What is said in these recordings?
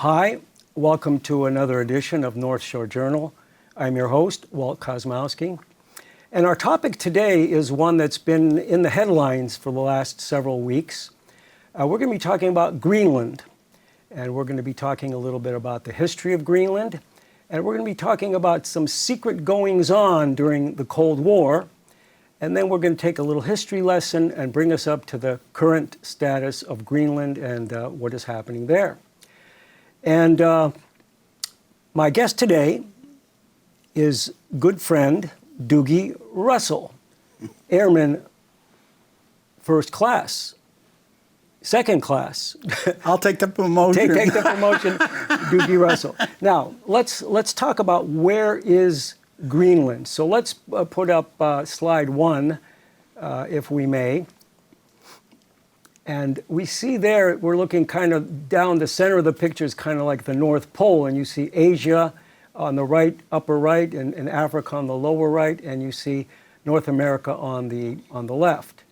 Hi, welcome to another edition of North Shore Journal. I'm your host, Walt Kosmowski. And our topic today is one that's been in the headlines for the last several weeks. We're going to be talking about Greenland. And we're going to be talking a little bit about the history of Greenland. And we're going to be talking about some secret goings-on during the Cold War. And then we're going to take a little history lesson and bring us up to the current status of Greenland and what is happening there. And my guest today is good friend Dugie Russell, Airman First Class, Second Class. I'll take the promotion. Take the promotion, Dugie Russell. Now, let's talk about where is Greenland. So let's put up slide one, if we may. And we see there, we're looking kind of down the center of the picture is kind of like the North Pole, and you see Asia on the right, upper right, and Africa on the lower right, and you see North America on the left.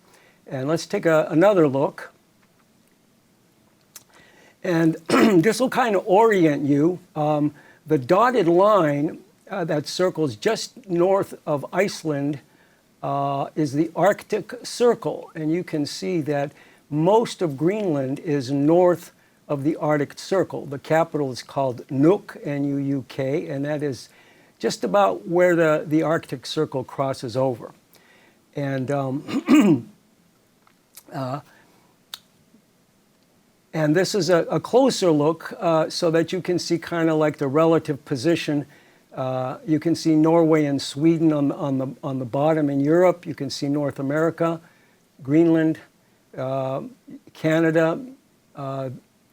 And let's take another look. And this will kind of orient you. The dotted line that circles just north of Iceland is the Arctic Circle. And you can see that most of Greenland is north of the Arctic Circle. The capital is called Nuuk, N-U-U-K, and that is just about where the Arctic Circle crosses over. And and this is a closer look so that you can see kind of like the relative position. You can see Norway and Sweden on the bottom in Europe. You can see North America, Greenland, Canada.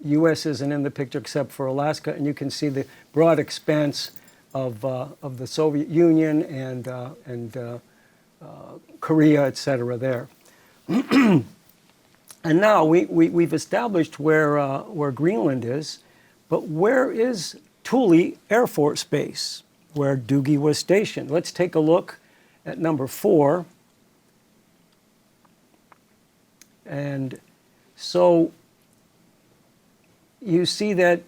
U.S. isn't in the picture except for Alaska, and you can see the broad expanse of the Soviet Union and Korea, etc. there. And now we've established where Greenland is, but where is Thule Air Force Base, where Dugie was stationed? Let's take a look at number 4. And so you see that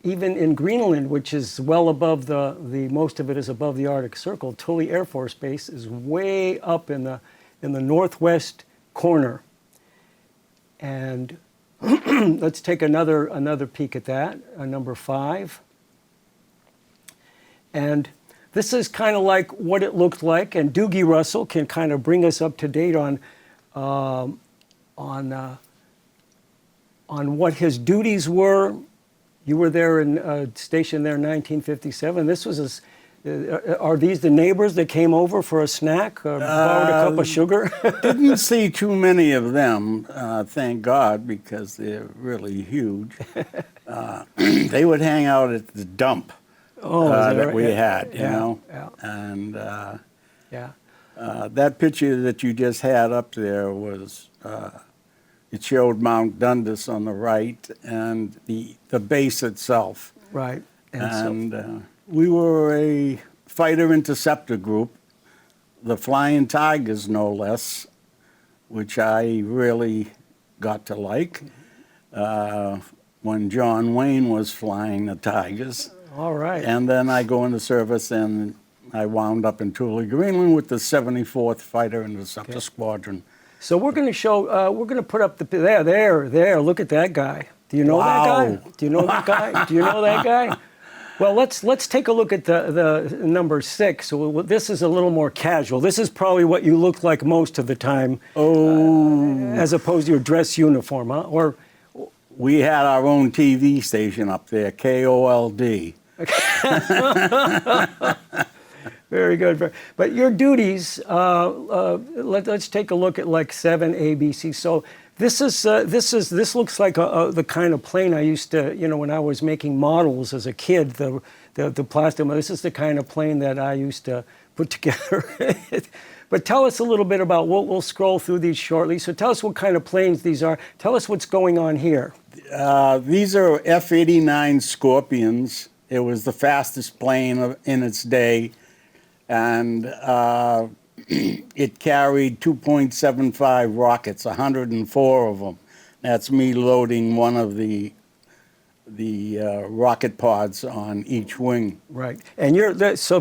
even in Greenland, which is well above the most of it is above the Arctic Circle, Thule Air Force Base is way up in the northwest corner. And let's take another peek at that, number 5. And this is kind of like what it looked like, and Dugie Russell can kind of bring us up to date on what his duties were. You were there stationed there in 1957. This was are these the neighbors that came over for a snack or borrowed a cup of sugar? Didn't see too many of them, thank God, because they're really huge. They would hang out at the dump that we had, you know. Yeah. And that picture that you just had up there was, it showed Mount Dundas on the right and the base itself. Right. And we were a fighter interceptor group, the Flying Tigers no less, which I really got to like when John Wayne was flying the Tigers. All right. And then I go into service and I wound up in Thule, Greenland with the 74th Fighter Interceptor Squadron. So we're going to show, we're going to put up there, look at that guy. Do you know that guy? Do you know that guy? Do you know that guy? Well, let's take a look at the number 6. So this is a little more casual. This is probably what you look like most of the time. As opposed to your dress uniform, huh? Or we had our own TV station up there, KOLD. Very good. But your duties, let's take a look at like 7 ABC. So this looks like the kind of plane I used to, when I was making models as a kid, the plastic. This is the kind of plane that I used to put together. But tell us a little bit about, we'll scroll through these shortly. So tell us what kind of planes these are. Tell us what's going on here. These are F-89 Scorpions. It was the fastest plane in its day. And it carried 2.75 rockets, 104 of them. That's me loading one of the rocket pods on each wing. Right. And so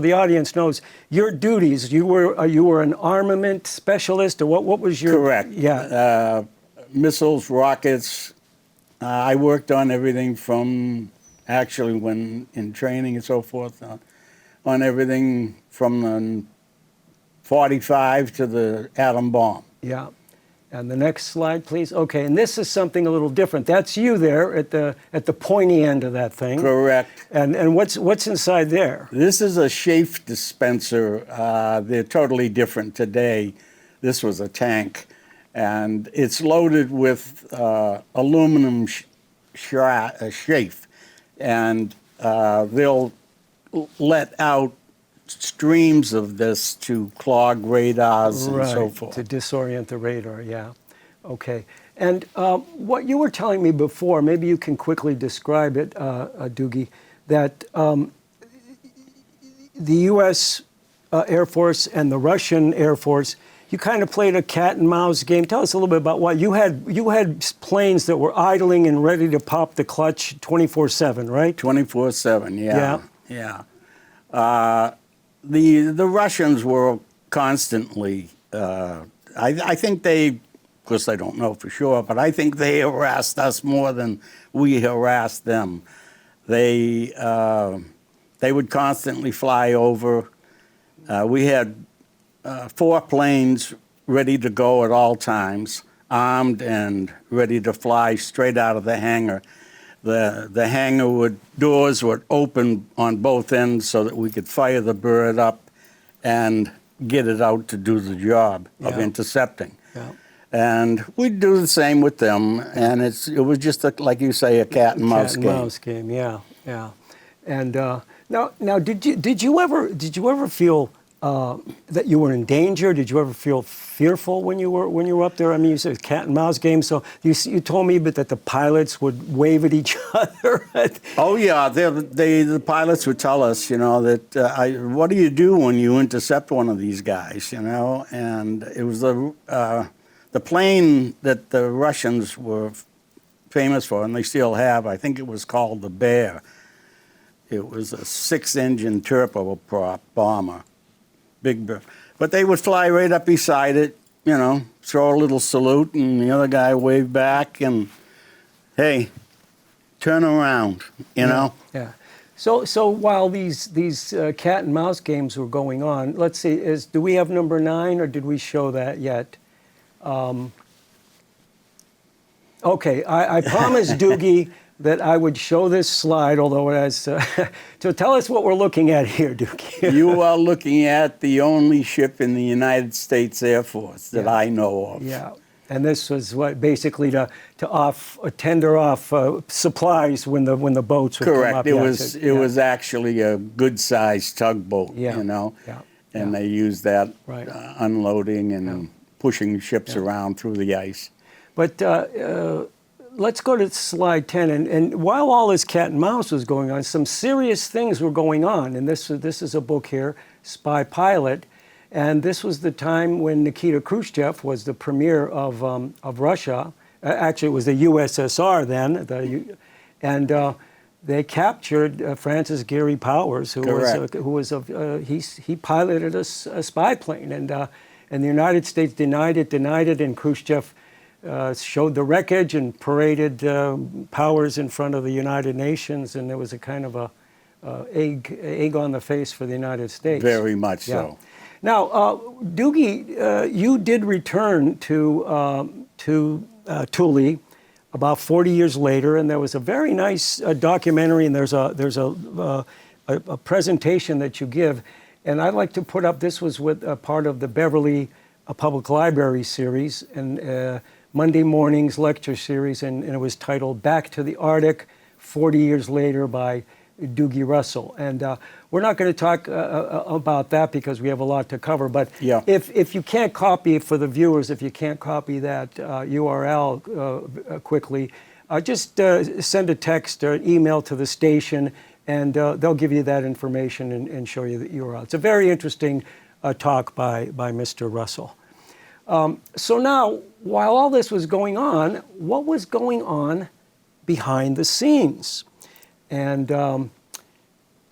the audience knows your duties. You were an armament specialist, or what was your? Correct. Yeah. Missiles, rockets. I worked on everything from, actually, when in training and so forth, on everything from the 45 to the atom bomb. Yeah. And the next slide, please. Okay, and this is something a little different. That's you there at the pointy end of that thing. Correct. And what's inside there? This is a chaff dispenser. They're totally different today. This was a tank, and it's loaded with aluminum chaff, and they'll let out streams of this to clog radars and so forth. To disorient the radar, yeah. Okay. And what you were telling me before, maybe you can quickly describe it, Dugie, that the U.S. Air Force and the Russian Air Force, you kind of played a cat and mouse game. Tell us a little bit about what you had planes that were idling and ready to pop the clutch 24/7, right? 24/7, yeah. The Russians were constantly, I think they, of course I don't know for sure, but I think they harassed us more than we harassed them. They would constantly fly over. We had 4 planes ready to go at all times, armed and ready to fly straight out of the hangar. The hangar doors would open on both ends so that we could fire the bird up and get it out to do the job of intercepting. Yeah. And we'd do the same with them, and it was just like you say, a cat and mouse game. Mouse game, yeah. And now, did you ever feel that you were in danger? Did you ever feel fearful when you were up there? I mean, you said cat and mouse game. So you told me that the pilots would wave at each other. Oh yeah, the pilots would tell us, that what do you do when you intercept one of these guys, And it was the plane that the Russians were famous for, and they still have. I think it was called the Bear. It was a 6-engine turboprop bomber. Big bird. But they would fly right up beside it, throw a little salute, and the other guy waved back, and hey, turn around, Yeah. So while these cat and mouse games were going on, let's see, do we have number 9, or did we show that yet? Okay, I promised Dugie that I would show this slide, although it has... so tell us what we're looking at here, Dugie. You are looking at the only ship in the United States Air Force that I know of. Yeah, and this was basically to tender off supplies when the boats would come up. Correct. It was actually a good-sized tugboat, and they used that unloading and pushing ships around through the ice. But let's go to slide 10. And while all this cat and mouse was going on, some serious things were going on. And this is a book here, Spy Pilot. And this was the time when Nikita Khrushchev was the premier of Russia. Actually, it was the USSR then. They captured Francis Gary Powers, he piloted a spy plane. And the United States denied it, and Khrushchev showed the wreckage and paraded Powers in front of the United Nations, and there was a kind of egg on the face for the United States. Very much so. Now, Dugie, you did return to Thule about 40 years later, and there was a very nice documentary, and there's a presentation that you give, and I'd like to put up. This was with a part of the Beverly Public Library series, and Monday morning's lecture series, and it was titled "Back to the Arctic, 40 Years Later" by Dugie Russell. And we're not going to talk about that because we have a lot to cover. But if you can't copy it, for the viewers, if you can't copy that URL quickly, just send a text or an email to the station, and they'll give you that information and show you the URL. It's a very interesting talk by Mr. Russell. So now, while all this was going on, what was going on behind the scenes. And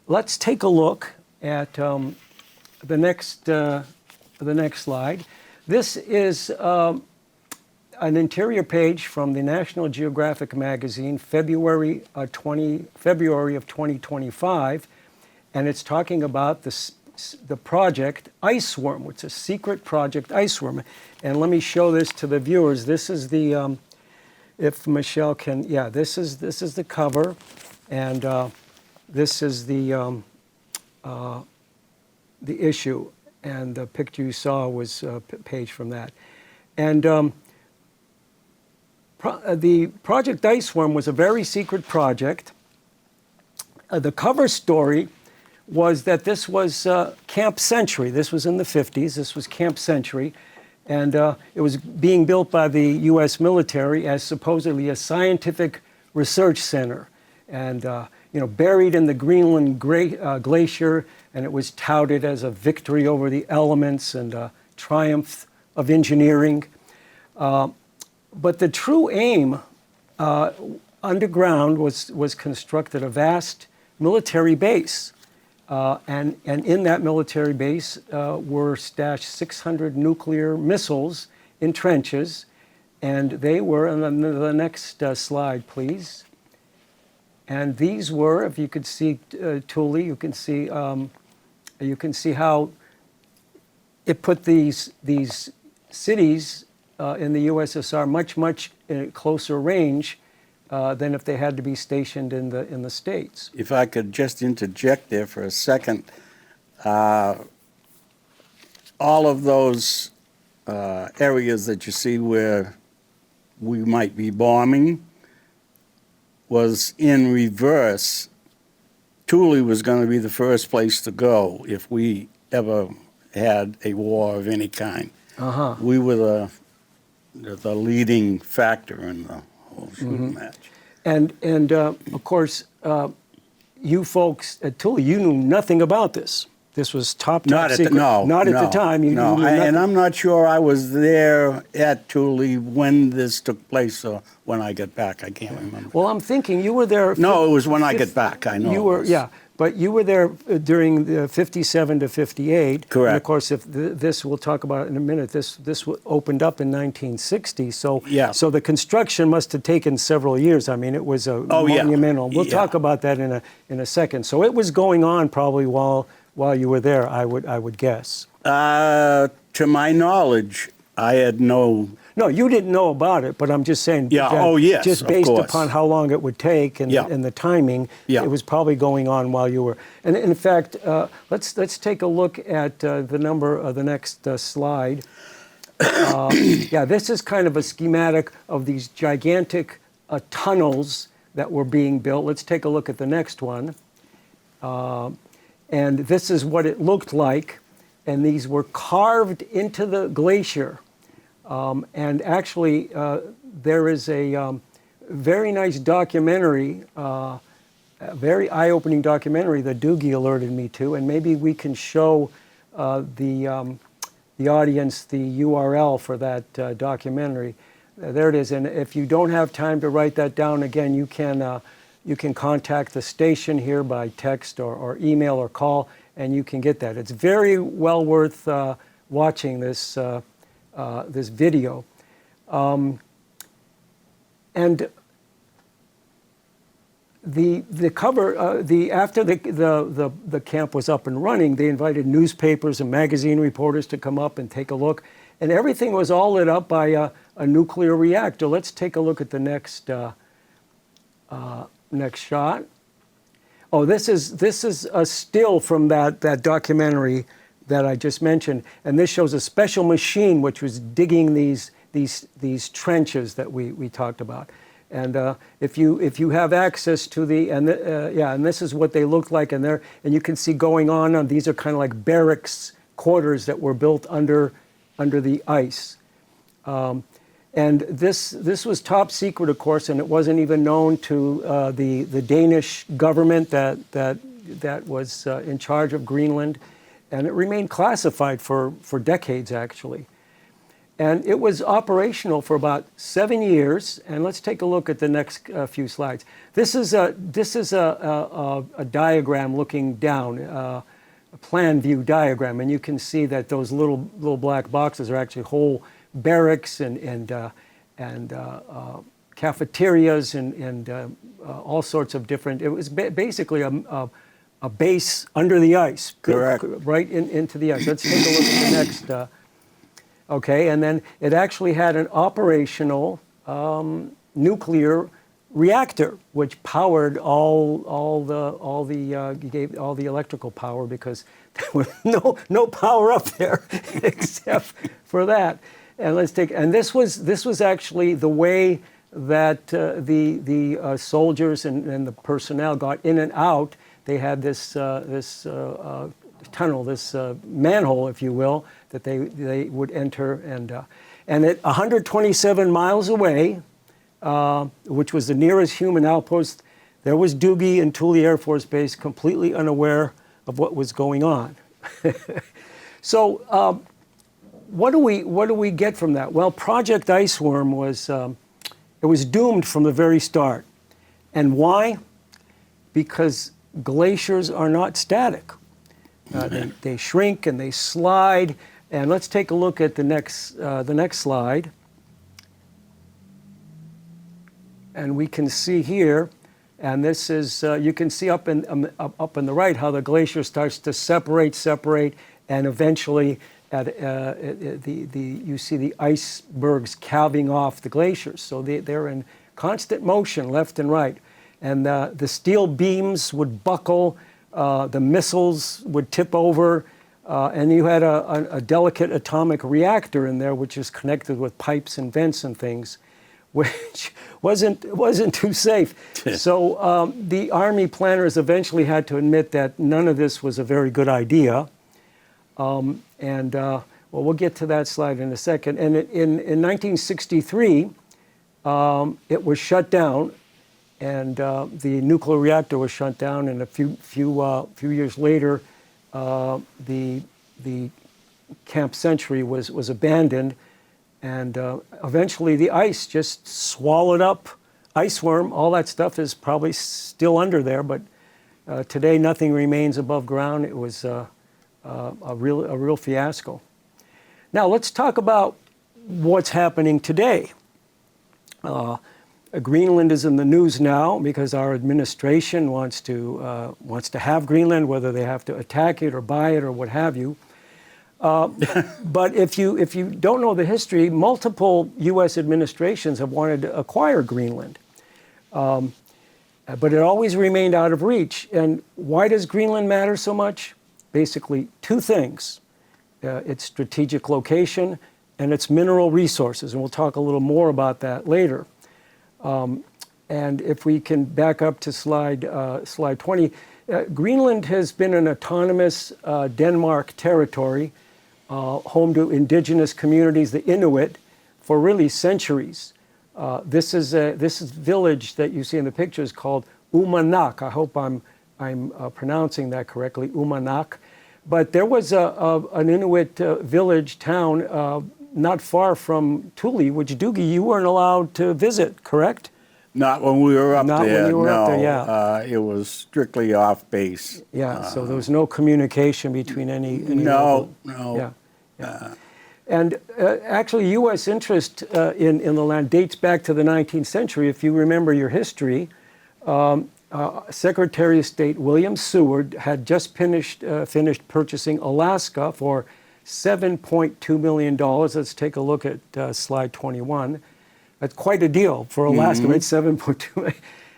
let's take a look at the next slide. This is an interior page from the National Geographic magazine, February of 2025, and it's talking about the project Iceworm. It's a secret project Iceworm. And let me show this to the viewers. This is the, if Michelle can, yeah, this is the cover, and this is the issue, and the picture you saw was a page from that. And the Project Iceworm was a very secret project. The cover story was that this was Camp Century. This was in the 50s. This was Camp Century. And it was being built by the U.S. military as supposedly a scientific research center. And, buried in the Greenland glacier, and it was touted as a victory over the elements and a triumph of engineering. But the true aim underground was constructed a vast military base. And in that military base were stashed 600 nuclear missiles in trenches. And they were, and then the next slide, please. And these were, if you could see, Thule, you can see how it put these cities in the USSR much closer range than if they had to be stationed in the States. If I could just interject there for a second, all of those areas that you see where we might be bombing was in reverse. Thule was going to be the first place to go if we ever had a war of any kind. Uh-huh. We were the leading factor in the whole shooting match. And of course, you folks at Thule, you knew nothing about this. This was top secret. Not at the time. You knew nothing. And I'm not sure I was there at Thule when this took place or when I got back. I can't remember. Well, I'm thinking you were there. No, it was when I got back. I know. You were, yeah. But you were there during the 57 to 58. Correct. And of course, if this, we'll talk about it in a minute, this opened up in 1960. So, yeah. So the construction must have taken several years. I mean, it was a monumental. Yeah. We'll talk about that in a second. So it was going on probably while you were there, I would guess. To my knowledge, I had no... No, you didn't know about it, but I'm just saying. Yeah. Oh, yes. Just based upon how long it would take and the timing, it was probably going on while you were. And in fact, let's take a look at the number of the next slide. Yeah, this is kind of a schematic of these gigantic tunnels that were being built. Let's take a look at the next one. And this is what it looked like. And these were carved into the glacier. And actually, there is a very nice documentary, a very eye-opening documentary that Dugie alerted me to, and maybe we can show the audience the URL for that documentary. There it is. And if you don't have time to write that down again, you can contact the station here by text or email or call, and you can get that. It's very well worth watching this. This video, and the cover after the camp was up and running, they invited newspapers and magazine reporters to come up and take a look, and everything was all lit up by a nuclear reactor. Let's take a look at the next shot. Oh, this is a still from that documentary that I just mentioned, and this shows a special machine which was digging these trenches that we talked about. And if you have access to and this is what they looked like, and you can see going on. These are kind of like barracks quarters that were built under the ice. And this was top secret, of course, and it wasn't even known to the Danish government that was in charge of Greenland. And it remained classified for decades, actually. And it was operational for about 7 years. And let's take a look at the next few slides. This is a diagram looking down, a plan view diagram. And you can see that those little black boxes are actually whole barracks and cafeterias and all sorts of different. It was basically a base under the ice. Correct. Right into the ice. Let's take a look at the next. Okay, and then it actually had an operational nuclear reactor, which powered all the electrical power, because there was no power up there except for that. And this was actually the way that the soldiers and the personnel got in and out. They had this tunnel, this manhole, if you will, that they would enter, and at 127 miles away, which was the nearest human outpost, there was Dugie in Thule Air Force Base, completely unaware of what was going on. So, what do we get from that? Well, Project Iceworm was doomed from the very start, and why? Because glaciers are not static. They shrink and they slide. And let's take a look at the next slide. And we can see here, and this is you can see up in the right how the glacier starts to separate, and eventually you see the icebergs calving off the glaciers. So they're in constant motion, left and right, and the steel beams would buckle. The missiles would tip over, and you had a delicate atomic reactor in there, which is connected with pipes and vents and things, which wasn't too safe. So the Army planners eventually had to admit that none of this was a very good idea. Well, we'll get to that slide in a second. And in 1963, it was shut down. And the nuclear reactor was shut down, and a few years later, the Camp Century was abandoned, and eventually the ice just swallowed up Iceworm. All that stuff is probably still under there, but today nothing remains above ground. It was a real fiasco. Now let's talk about what's happening today. Greenland is in the news now because our administration wants to have Greenland, whether they have to attack it or buy it or what have you. But if you don't know the history, multiple U.S. administrations have wanted to acquire Greenland, but it always remained out of reach. And why does Greenland matter so much? Basically, two things: its strategic location and its mineral resources. And we'll talk a little more about that later. And if we can back up to slide 20, Greenland has been an autonomous Denmark territory, home to indigenous communities, the Inuit, for really centuries. This village that you see in the picture is called Uummannaq. I hope I'm pronouncing that correctly, Uummannaq. But there was an Inuit village town not far from Thule, which, Dugie, you weren't allowed to visit, correct? Not when we were up there. Not when you were up there, yeah. It was strictly off base. Yeah, so there was no communication between any No. Yeah. And actually, U.S. interest in the land dates back to the 19th century. If you remember your history, Secretary of State William Seward had just finished purchasing Alaska for $7.2 million. Let's take a look at slide 21. That's quite a deal for Alaska, right? 7.2 million.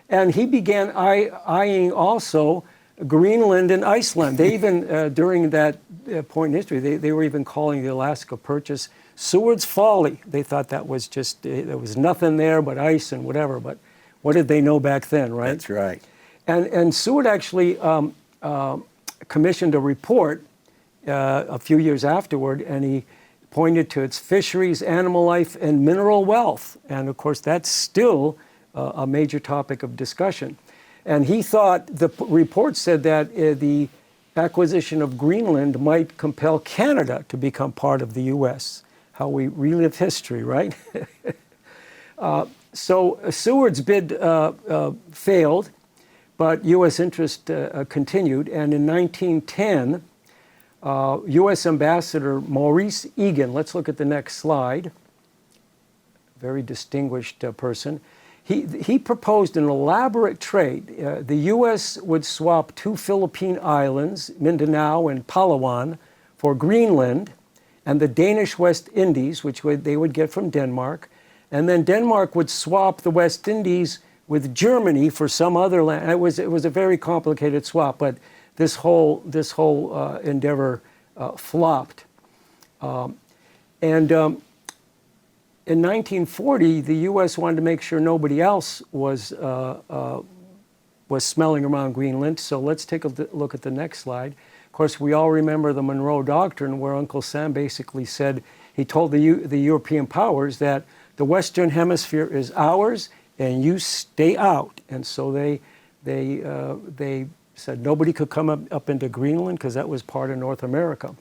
And he began eyeing also Greenland and Iceland. They even, during that point in history, they were even calling the Alaska purchase Seward's folly. They thought that was just, there was nothing there but ice and whatever. But what did they know back then, right? That's right. And Seward actually commissioned a report a few years afterward, and he pointed to its fisheries, animal life, and mineral wealth. And of course, that's still a major topic of discussion. And he thought, the report said that the acquisition of Greenland might compel Canada to become part of the U.S. how we relive history, right? So Seward's bid failed, but U.S. interest continued. And in 1910, U.S. Ambassador Maurice Egan, let's look at the next slide, very distinguished person, he proposed an elaborate trade. The U.S. would swap 2 Philippine islands, Mindanao and Palawan, for Greenland and the Danish West Indies, which they would get from Denmark. And then Denmark would swap the West Indies with Germany for some other land. It was a very complicated swap, but this whole endeavor flopped. In 1940, the U.S. wanted to make sure nobody else was smelling around Greenland. So let's take a look at the next slide. Of course, we all remember the Monroe Doctrine, where Uncle Sam basically said, he told the European powers that the Western Hemisphere is ours, and you stay out. And so they said nobody could come up into Greenland because that was part of North America.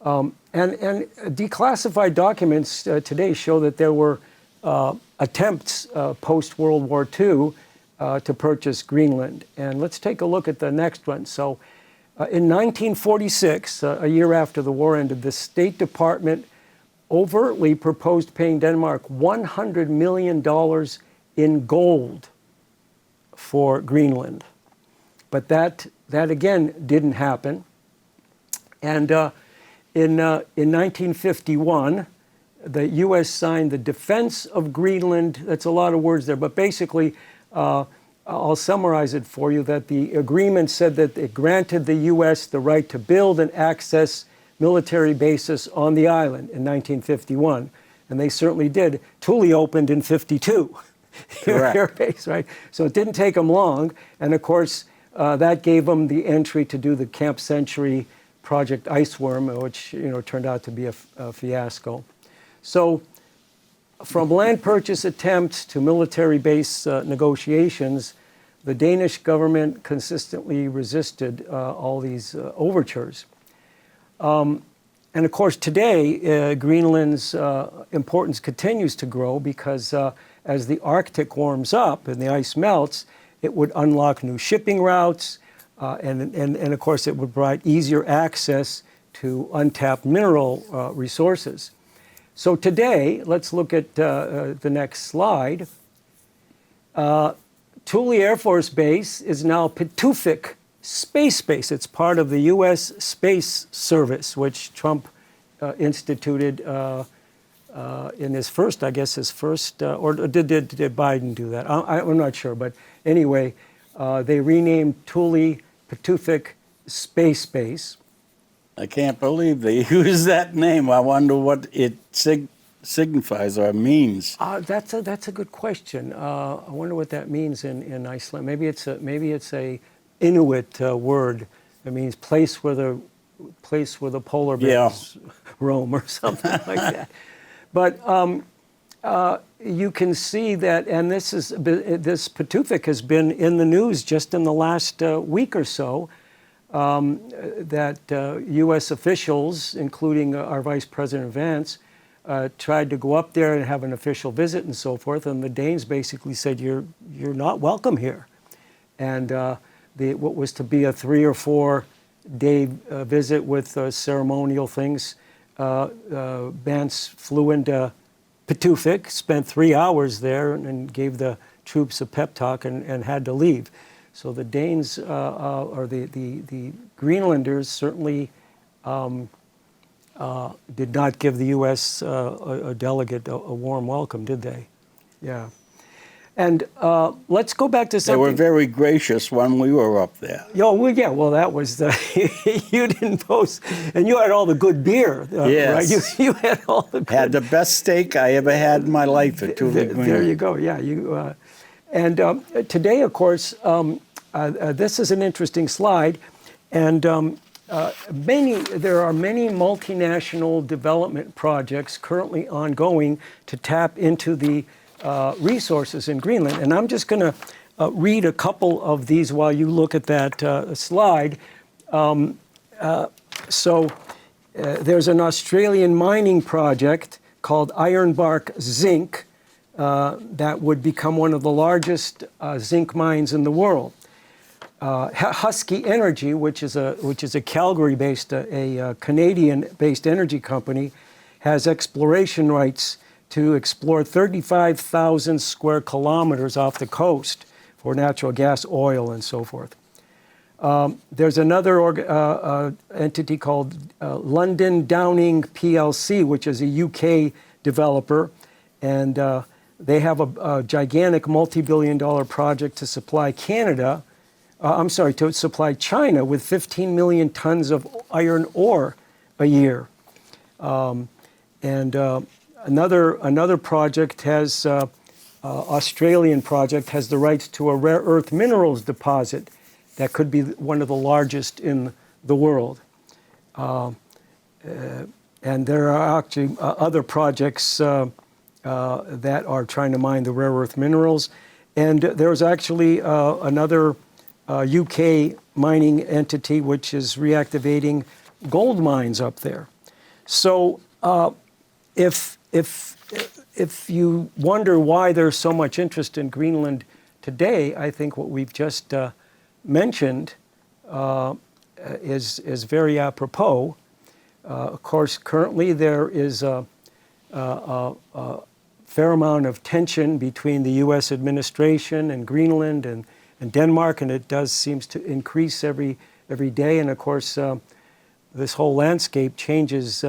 And declassified documents today show that there were attempts post-World War II to purchase Greenland. And let's take a look at the next one. So in 1946, a year after the war ended, the State Department overtly proposed paying Denmark $100 million in gold for Greenland. But that again didn't happen. And in 1951, the U.S. signed the Defense of Greenland. That's a lot of words there, but basically, I'll summarize it for you, that the agreement said that it granted the U.S. the right to build and access military bases on the island in 1951, and they certainly did. Thule opened in 52, air base, right? So it didn't take them long, and of course, that gave them the entry to do the Camp Century Project Iceworm, which turned out to be a fiasco. So from land purchase attempts to military base negotiations, the Danish government consistently resisted all these overtures. And of course, today, Greenland's importance continues to grow because as the Arctic warms up and the ice melts, it would unlock new shipping routes, and of course, it would provide easier access to untapped mineral resources. So today, let's look at the next slide. Thule Air Force Base is now Pituffik Space Base. It's part of the U.S. Space Service, which Trump instituted in his first, or did Biden do that? I'm not sure, but anyway, they renamed Thule Pituffik Space Base. I can't believe they use that name. I wonder what it signifies or means. That's a good question. I wonder what that means in Iceland. Maybe it's a Inuit word. It means place where the polar bears roam or something like that. But you can see that, and this Pituffik has been in the news just in the last week or so. That U.S. officials, including our Vice President Vance, tried to go up there and have an official visit and so forth, and the Danes basically said, "You're not welcome here." And what was to be a 3 or 4 day visit with ceremonial things, Vance flew into Pituffik, spent 3 hours there, and gave the troops a pep talk and had to leave. So the Danes, or the Greenlanders, certainly did not give the U.S. a delegate a warm welcome, did they? Yeah. And let's go back to something. They were very gracious when we were up there. Well, that was you didn't post, and you had all the good beer, yes. Right? You had all the good. Had the best steak I ever had in my life at Thule Greenland. There you go. Yeah, and today, of course, this is an interesting slide, and there are many multinational development projects currently ongoing to tap into the resources in Greenland. And I'm just going to read a couple of these while you look at that slide. So There's an Australian mining project called Ironbark Zinc that would become one of the largest zinc mines in the world. Husky Energy, which is a Calgary-based, a Canadian-based energy company, has exploration rights to explore 35,000 square kilometers off the coast for natural gas, oil, and so forth. There's another entity called London Downing PLC, which is a UK developer, and they have a gigantic multi-billion-dollar project to supply to supply China with 15 million tons of iron ore a year. Another project has, Australian project has the rights to a rare earth minerals deposit that could be one of the largest in the world. And there are actually other projects that are trying to mine the rare earth minerals. And there's actually another UK mining entity which is reactivating gold mines up there. So if you wonder why there's so much interest in Greenland today, I think what we've just mentioned is very apropos. Of course, currently there is a fair amount of tension between the U.S. administration and Greenland and Denmark, and it seems to increase every day. And of course, this whole landscape changes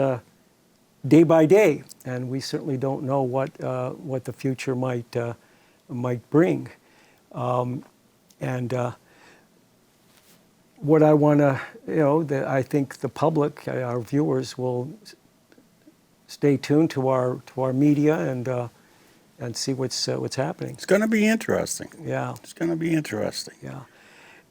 day by day, and we certainly don't know what the future might bring. What I want to, I think the public, our viewers, will stay tuned to our media and see what's happening. It's going to be interesting. Yeah, it's going to be interesting. Yeah,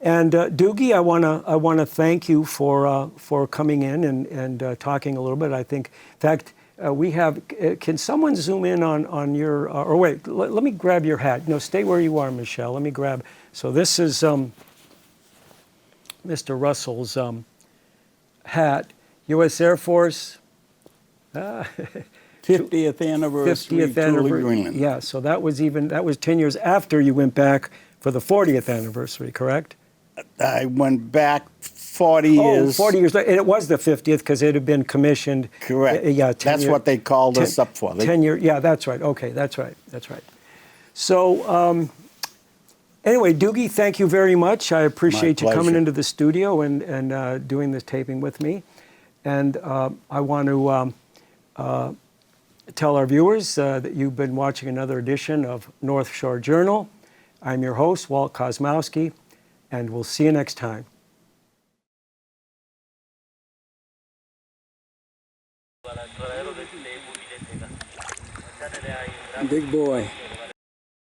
and Dugie, I want to thank you for coming in and talking a little bit. I think, in fact, we have. Can someone zoom in on your? Or wait, let me grab your hat. No, stay where you are, Michelle. Let me grab. So this is Mr. Russell's hat. U.S. Air Force. 50th anniversary. 50th anniversary. Greenland. Yeah, so that was 10 years after you went back for the 40th anniversary, correct? I went back 40 years. 40 years later. And it was the 50th because it had been commissioned. Correct. That's what they called us up for. 10 years. Yeah, that's right. Okay, that's right. So anyway, Dugie, thank you very much. I appreciate you coming into the studio and doing this taping with me. And I want to tell our viewers that you've been watching another edition of North Shore Journal. I'm your host, Walt Kosmowski, and we'll see you next time. Big boy.